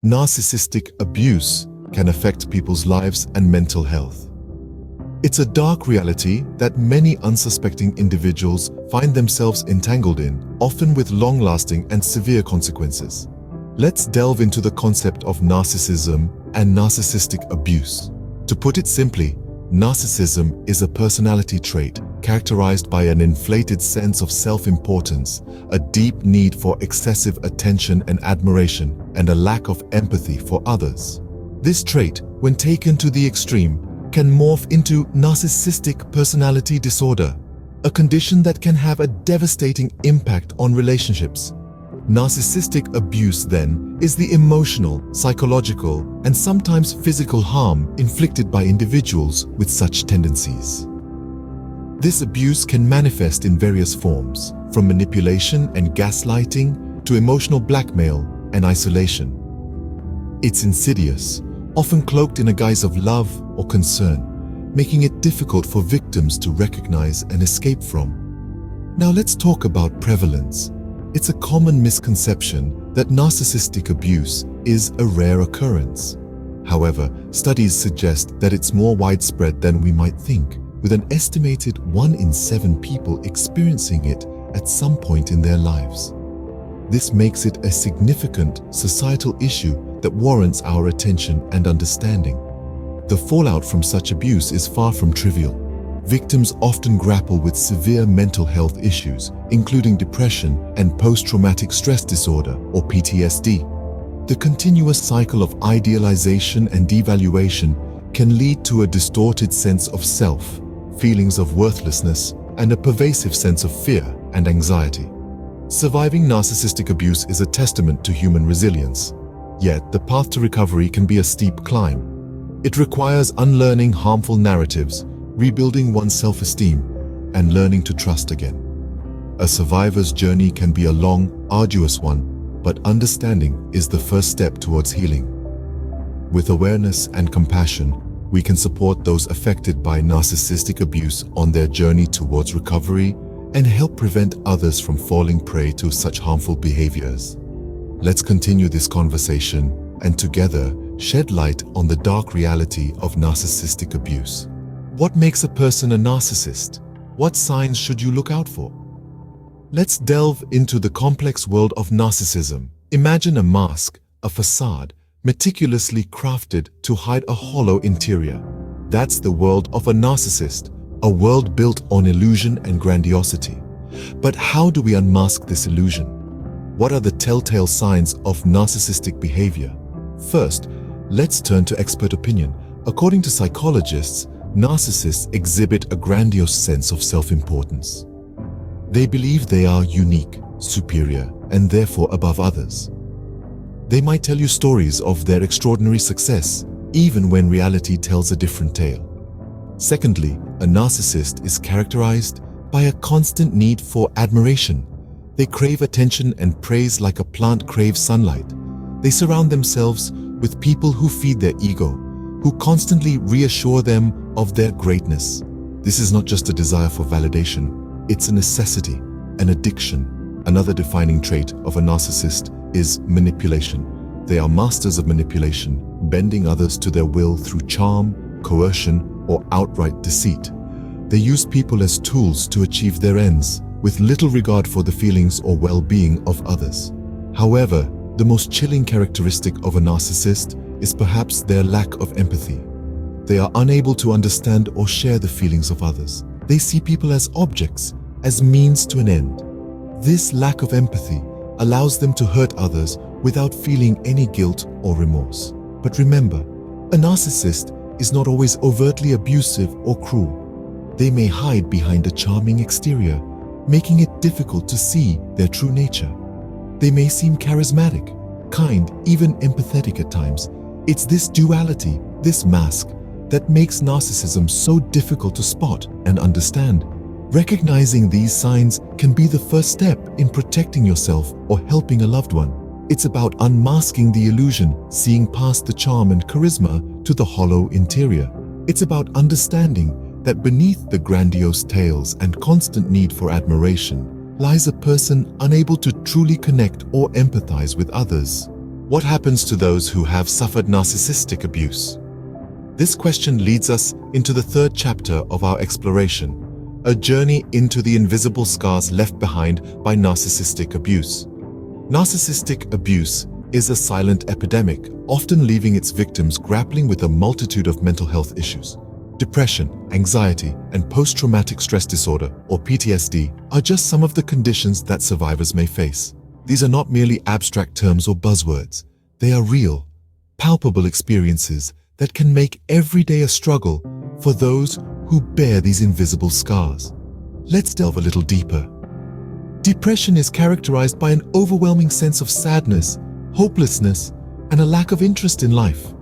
Narcissistic abuse can affect people's lives and mental health. It's a dark reality that many unsuspecting individuals find themselves entangled in, often with long-lasting and severe consequences. Let's delve into the concept of narcissism and narcissistic abuse. To put it simply, narcissism is a personality trait characterized by an inflated sense of self-importance, a deep need for excessive attention and admiration, and a lack of empathy for others. This trait, when taken to the extreme, can morph into narcissistic personality disorder, a condition that can have a devastating impact on relationships. Narcissistic abuse, then, is the emotional, psychological, and sometimes physical harm inflicted by individuals with such tendencies. This abuse can manifest in various forms, from manipulation and gaslighting to emotional blackmail and isolation. It's insidious, often cloaked in a guise of love or concern, making it difficult for victims to recognize and escape from. Now let's talk about prevalence. It's a common misconception that narcissistic abuse is a rare occurrence. However, studies suggest that it's more widespread than we might think, with an estimated 1 in 7 people experiencing it at some point in their lives. This makes it a significant societal issue that warrants our attention and understanding. The fallout from such abuse is far from trivial. Victims often grapple with severe mental health issues, including depression and post-traumatic stress disorder, or PTSD. The continuous cycle of idealization and devaluation can lead to a distorted sense of self, feelings of worthlessness, and a pervasive sense of fear and anxiety. Surviving narcissistic abuse is a testament to human resilience. Yet, the path to recovery can be a steep climb. It requires unlearning harmful narratives, rebuilding one's self-esteem, and learning to trust again. A survivor's journey can be a long, arduous one, but understanding is the first step towards healing. With awareness and compassion, we can support those affected by narcissistic abuse on their journey towards recovery and help prevent others from falling prey to such harmful behaviors. Let's continue this conversation and together shed light on the dark reality of narcissistic abuse. What makes a person a narcissist? What signs should you look out for? Let's delve into the complex world of narcissism. Imagine a mask, a facade, meticulously crafted to hide a hollow interior. That's the world of a narcissist, a world built on illusion and grandiosity. But how do we unmask this illusion? What are the telltale signs of narcissistic behavior? First, let's turn to expert opinion. According to psychologists, narcissists exhibit a grandiose sense of self-importance. They believe they are unique, superior, and therefore above others. They might tell you stories of their extraordinary success, even when reality tells a different tale. Secondly, a narcissist is characterized by a constant need for admiration. They crave attention and praise like a plant craves sunlight. They surround themselves with people who feed their ego, who constantly reassure them of their greatness. This is not just a desire for validation, it's a necessity, an addiction. Another defining trait of a narcissist is manipulation. They are masters of manipulation, bending others to their will through charm, coercion, or outright deceit. They use people as tools to achieve their ends, with little regard for the feelings or well-being of others. However, the most chilling characteristic of a narcissist is perhaps their lack of empathy. They are unable to understand or share the feelings of others. They see people as objects, as means to an end. This lack of empathy allows them to hurt others without feeling any guilt or remorse. But remember, a narcissist is not always overtly abusive or cruel. They may hide behind a charming exterior, making it difficult to see their true nature. They may seem charismatic, kind, even empathetic at times. It's this duality, this mask, that makes narcissism so difficult to spot and understand. Recognizing these signs can be the first step in protecting yourself or helping a loved one. It's about unmasking the illusion, seeing past the charm and charisma to the hollow interior. It's about understanding that beneath the grandiose tales and constant need for admiration lies a person unable to truly connect or empathize with others. What happens to those who have suffered narcissistic abuse? This question leads us into the third chapter of our exploration, a journey into the invisible scars left behind by narcissistic abuse. Narcissistic abuse is a silent epidemic, often leaving its victims grappling with a multitude of mental health issues. Depression, anxiety, and post-traumatic stress disorder, or PTSD, are just some of the conditions that survivors may face. These are not merely abstract terms or buzzwords. They are real, palpable experiences that can make every day a struggle for those who bear these invisible scars. Let's delve a little deeper. Depression is characterized by an overwhelming sense of sadness, hopelessness, and a lack of interest in life.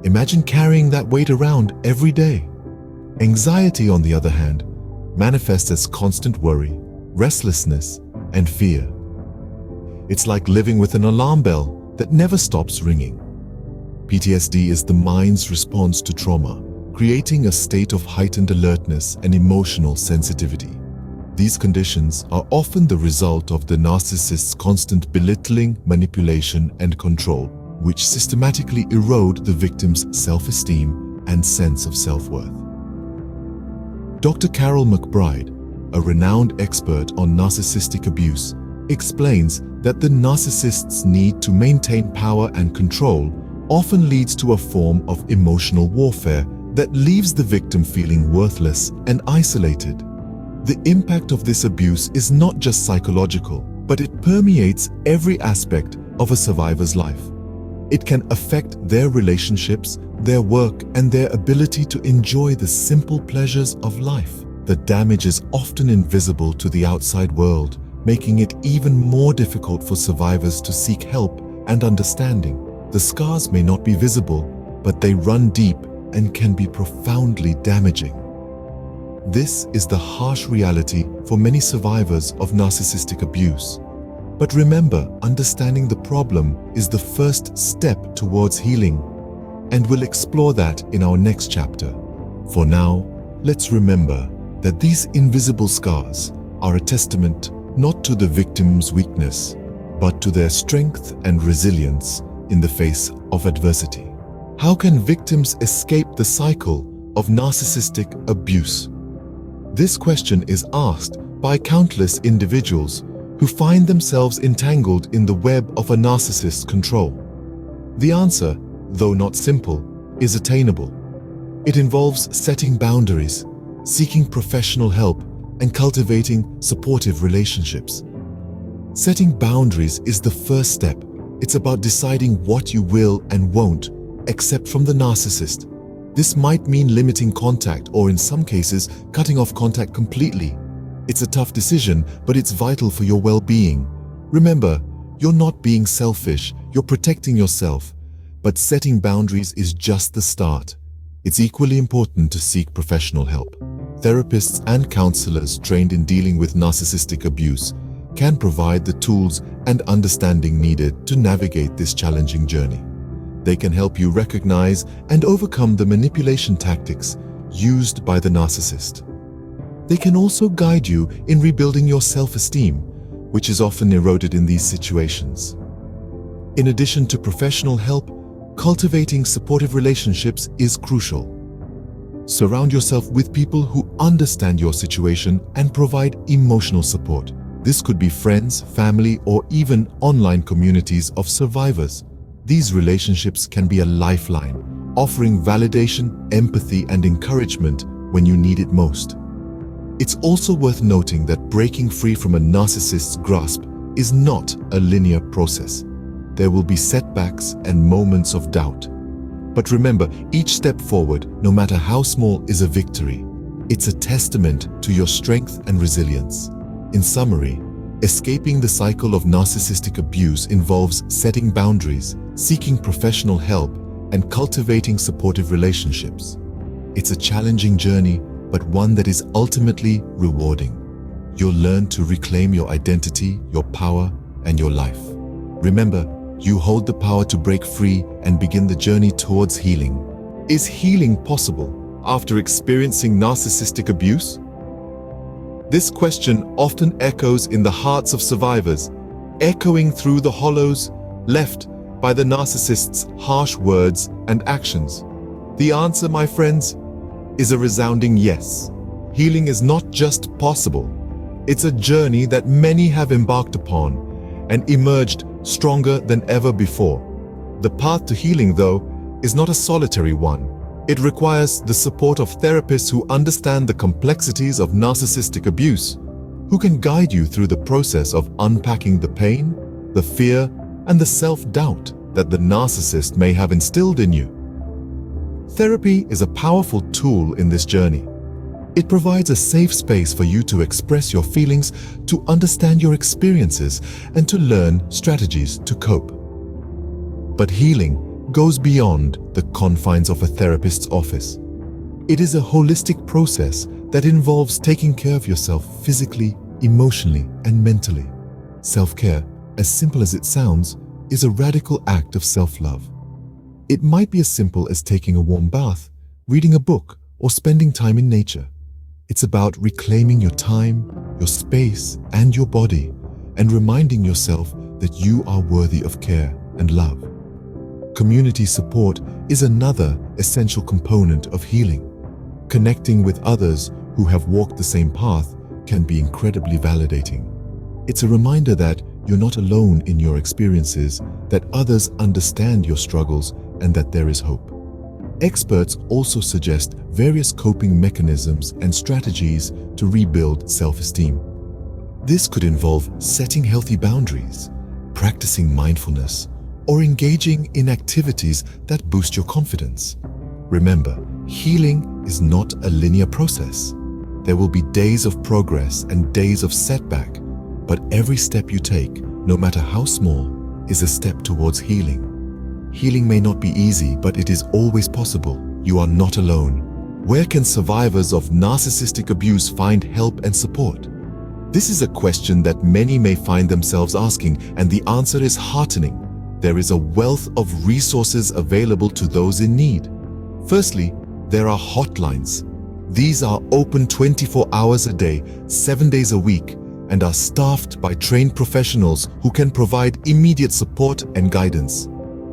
Imagine carrying that weight around every day. Anxiety, on the other hand, manifests as constant worry, restlessness, and fear. It's like living with an alarm bell that never stops ringing. PTSD is the mind's response to trauma, creating a state of heightened alertness and emotional sensitivity. These conditions are often the result of the narcissist's constant belittling, manipulation, and control, which systematically erode the victim's self-esteem and sense of self-worth. Dr. Carol McBride, a renowned expert on narcissistic abuse, explains that the narcissist's need to maintain power and control often leads to a form of emotional warfare that leaves the victim feeling worthless and isolated. The impact of this abuse is not just psychological, but it permeates every aspect of a survivor's life. It can affect their relationships, their work, and their ability to enjoy the simple pleasures of life. The damage is often invisible to the outside world, making it even more difficult for survivors to seek help and understanding. The scars may not be visible, but they run deep and can be profoundly damaging. This is the harsh reality for many survivors of narcissistic abuse. But remember, understanding the problem is the first step towards healing, and we'll explore that in our next chapter. For now, let's remember that these invisible scars are a testament not to the victim's weakness, but to their strength and resilience in the face of adversity. How can victims escape the cycle of narcissistic abuse? This question is asked by countless individuals who find themselves entangled in the web of a narcissist's control. The answer, though not simple, is attainable. It involves setting boundaries, seeking professional help, and cultivating supportive relationships. Setting boundaries is the first step. It's about deciding what you will and won't accept from the narcissist. This might mean limiting contact or, in some cases, cutting off contact completely. It's a tough decision, but it's vital for your well-being. Remember, you're not being selfish, you're protecting yourself. But setting boundaries is just the start. It's equally important to seek professional help. Therapists and counselors trained in dealing with narcissistic abuse can provide the tools and understanding needed to navigate this challenging journey. They can help you recognize and overcome the manipulation tactics used by the narcissist. They can also guide you in rebuilding your self-esteem, which is often eroded in these situations. In addition to professional help, cultivating supportive relationships is crucial. Surround yourself with people who understand your situation and provide emotional support. This could be friends, family, or even online communities of survivors. These relationships can be a lifeline, offering validation, empathy, and encouragement when you need it most. It's also worth noting that breaking free from a narcissist's grasp is not a linear process. There will be setbacks and moments of doubt. But remember, each step forward, no matter how small, is a victory. It's a testament to your strength and resilience. In summary, escaping the cycle of narcissistic abuse involves setting boundaries, seeking professional help, and cultivating supportive relationships. It's a challenging journey, but one that is ultimately rewarding. You'll learn to reclaim your identity, your power, and your life. Remember, you hold the power to break free and begin the journey towards healing. Is healing possible after experiencing narcissistic abuse? This question often echoes in the hearts of survivors, echoing through the hollows left by the narcissist's harsh words and actions? The answer, my friends, is a resounding yes. Healing is not just possible, it's a journey that many have embarked upon and emerged stronger than ever before. The path to healing, though, is not a solitary one. It requires the support of therapists who understand the complexities of narcissistic abuse, who can guide you through the process of unpacking the pain, the fear, and the self-doubt that the narcissist may have instilled in you. Therapy is a powerful tool in this journey. It provides a safe space for you to express your feelings, to understand your experiences, and to learn strategies to cope. But healing goes beyond the confines of a therapist's office. It is a holistic process that involves taking care of yourself physically, emotionally, and mentally. Self-care, as simple as it sounds, is a radical act of self-love. It might be as simple as taking a warm bath, reading a book, or spending time in nature. It's about reclaiming your time, your space, and your body, and reminding yourself that you are worthy of care and love. Community support is another essential component of healing. Connecting with others who have walked the same path can be incredibly validating. It's a reminder that you're not alone in your experiences, that others understand your struggles, and that there is hope. Experts also suggest various coping mechanisms and strategies to rebuild self-esteem. This could involve setting healthy boundaries, practicing mindfulness, or engaging in activities that boost your confidence. Remember, healing is not a linear process. There will be days of progress and days of setback, but every step you take, no matter how small, is a step towards healing. Healing may not be easy, but it is always possible. You are not alone. Where can survivors of narcissistic abuse find help and support? This is a question that many may find themselves asking, and the answer is heartening. There is a wealth of resources available to those in need. Firstly, there are hotlines. These are open 24 hours a day, 7 days a week, and are staffed by trained professionals who can provide immediate support and guidance.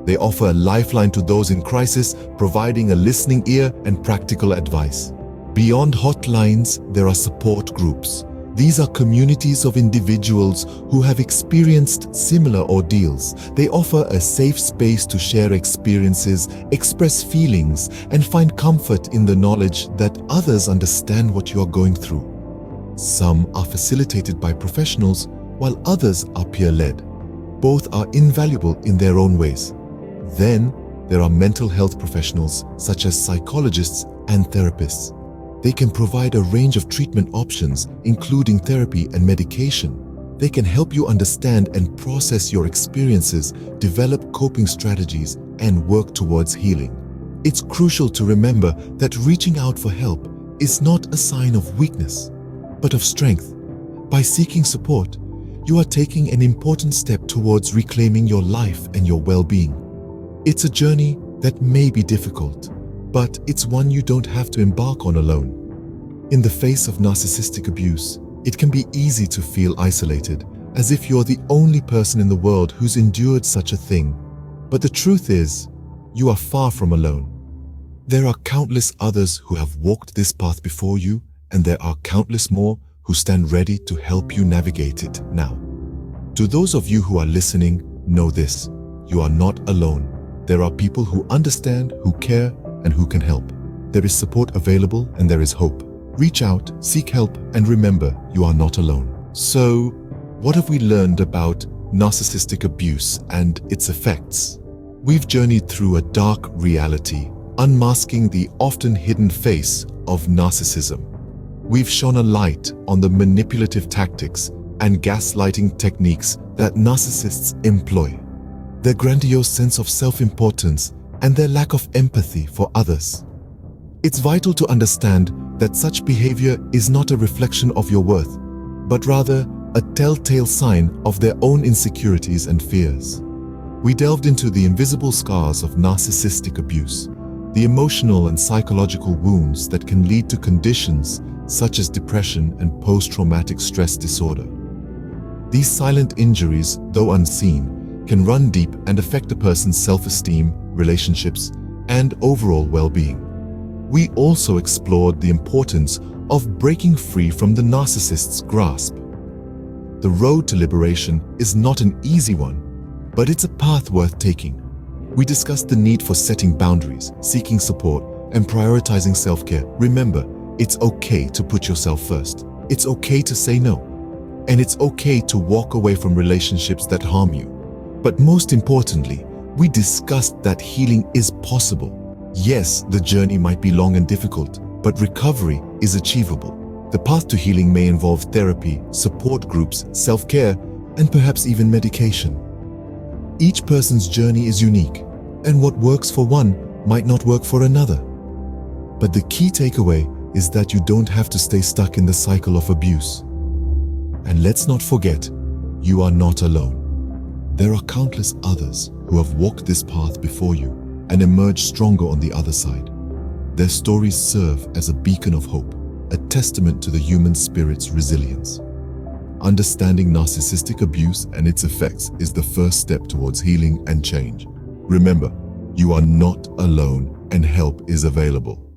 They offer a lifeline to those in crisis, providing a listening ear and practical advice. Beyond hotlines, there are support groups. These are communities of individuals who have experienced similar ordeals. They offer a safe space to share experiences, express feelings, and find comfort in the knowledge that others understand what you are going through. Some are facilitated by professionals, while others are peer-led. Both are invaluable in their own ways. Then, there are mental health professionals such as psychologists and therapists. They can provide a range of treatment options, including therapy and medication. They can help you understand and process your experiences, develop coping strategies, and work towards healing. It's crucial to remember that reaching out for help is not a sign of weakness, but of strength. By seeking support, you are taking an important step towards reclaiming your life and your well-being. It's a journey that may be difficult, but it's one you don't have to embark on alone. In the face of narcissistic abuse, it can be easy to feel isolated, as if you're the only person in the world who's endured such a thing. But the truth is, you are far from alone. There are countless others who have walked this path before you, and there are countless more who stand ready to help you navigate it now. To those of you who are listening, know this: you are not alone. There are people who understand, who care, and who can help. There is support available and there is hope. Reach out, seek help, and remember, you are not alone. So, what have we learned about narcissistic abuse and its effects? We've journeyed through a dark reality, unmasking the often hidden face of narcissism. We've shone a light on the manipulative tactics and gaslighting techniques that narcissists employ, their grandiose sense of self-importance, and their lack of empathy for others. It's vital to understand that such behavior is not a reflection of your worth, but rather a telltale sign of their own insecurities and fears. We delved into the invisible scars of narcissistic abuse, the emotional and psychological wounds that can lead to conditions such as depression and post-traumatic stress disorder. These silent injuries, though unseen, can run deep and affect a person's self-esteem, relationships, and overall well-being. We also explored the importance of breaking free from the narcissist's grasp. The road to liberation is not an easy one, but it's a path worth taking. We discussed the need for setting boundaries, seeking support, and prioritizing self-care. Remember, it's okay to put yourself first. It's okay to say no. And it's okay to walk away from relationships that harm you. But most importantly, we discussed that healing is possible. Yes, the journey might be long and difficult, but recovery is achievable. The path to healing may involve therapy, support groups, self-care, and perhaps even medication. Each person's journey is unique, and what works for one might not work for another. But the key takeaway is that you don't have to stay stuck in the cycle of abuse. And let's not forget, you are not alone. There are countless others who have walked this path before you and emerged stronger on the other side. Their stories serve as a beacon of hope, a testament to the human spirit's resilience. Understanding narcissistic abuse and its effects is the first step towards healing and change. Remember, you are not alone and help is available.